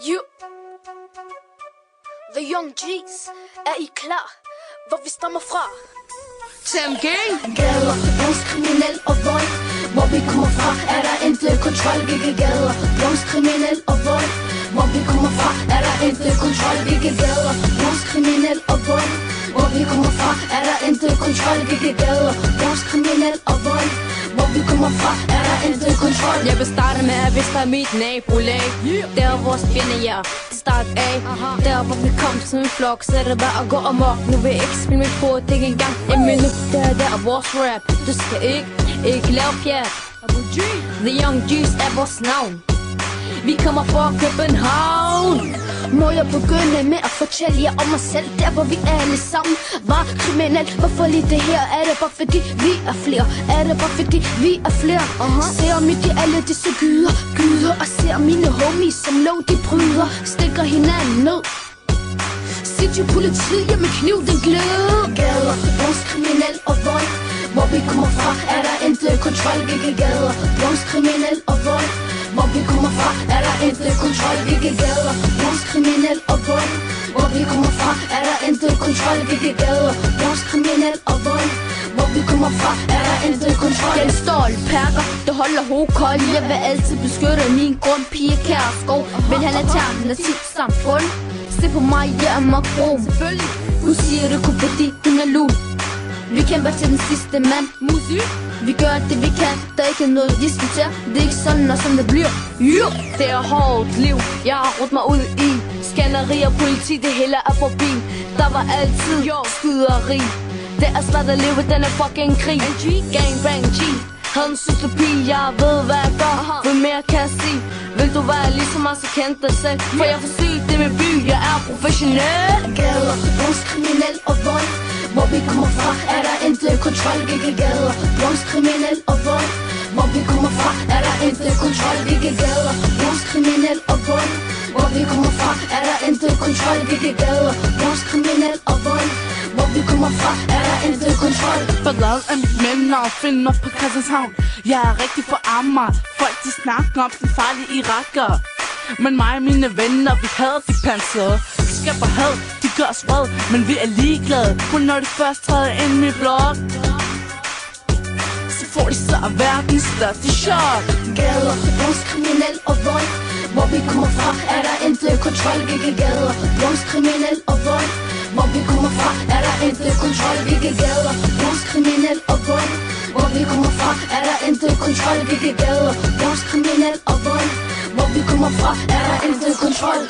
You, The Young G's, er I klar? Hvor vi stammer fra? TMG. Gader, kriminel og vold. Hvor vi kommer fra, er der intet kontrol. Gader, kriminel og vold. Hvor vi kommer fra, er der intet kontrol. Gader, kriminel og vold. Hvor vi kommer fra, er der intet kontrol. Gader, kriminel og vold. Hvor vi kommer fra, er der intet kontrol. Jeg vil starte med at vise dig mit nabolag. Der hvor spændende jeg start af. Der hvor vi kom som en flok, så er det bare at gå amok. Nu vil jeg ikke spille mit på, det ikke engang en minut. Det er vores rap. Du skal ikke lave pjat. The Young G's er vores navn. Vi kommer fra København. Må jeg begynde med at fortælle jer om mig selv? Der hvor vi alle sammen var kriminel. Hvorfor lige det her? Er det bare fordi vi er flere? Er det bare fordi vi er flere? Ser midt i alle disse gyder og ser mine homies som lov de bryder. Stikker hinanden ned. City politiet, ja med kniv den gløder. Gader, kriminel og vold. Hvor vi kommer fra, er der intet kontrol. Gader, kriminel og vold. Hvor vi kommer fra, er der intet kontrol. Gader, kriminel og vold. Hvor vi kommer fra, er der intet kontrol. Gader, kriminel og vold. Hvor vi kommer fra, er der intet kontrol. Den stolt perker, der holder hovedkold. Jeg vil altid beskytte min grund, pige Kærskov. Men han er alternativ samfund. Se på mig, jeg er makro. Hun siger det kun fordi hun er lun. Vi kæmper til den sidste mand. Musik. Vi gør det vi kan. Der er ikke noget diskutere. Det er ikke sådan og sådan det bliver. Det er hårdt liv. Jeg har rodt mig ud i skænderi og politi. Det hele er forbi. Der var altid skyderi. Det er svært at leve denne fucking krig. Gangbang G. Havde en cytopi. Jeg ved hvad jeg gør. Hvad mere kan jeg sige? Vil du være ligesom mig så kendt dig selv? For jeg får sygt det med by. Jeg er professionel. Gader, kriminel og vold. Hvor vi kommer fra, er der intet kontrol. Gader, kriminel og vold. Hvor vi kommer fra, er der intet kontrol. Gader, kriminel og vold. Hvor vi kommer fra, er der intet kontrol. Gader, kriminel og vold. Hvor vi kommer fra, er der intet kontrol. Forlad af mit mellemnavn, finder på Christianshavn. Jeg er rigtig for Amager. Folk de snakker om den farlige iraker. Men mig og mine venner, vi hader de panser. Vi skaber had, de gør os vred, men vi er ligeglade. Kun når de først træder ind i min blok, så får de så verdens største chok. Gader, kriminel og vold. Hvor vi kommer fra, er der intet kontrol. Gader, kriminel og vold. Hvor vi kommer fra, er der intet kontrol. Gader, kriminel og vold. Hvor vi kommer fra, er der intet kontrol. Gader, kriminel og vold. Hvor vi kommer fra, er der intet kontrol.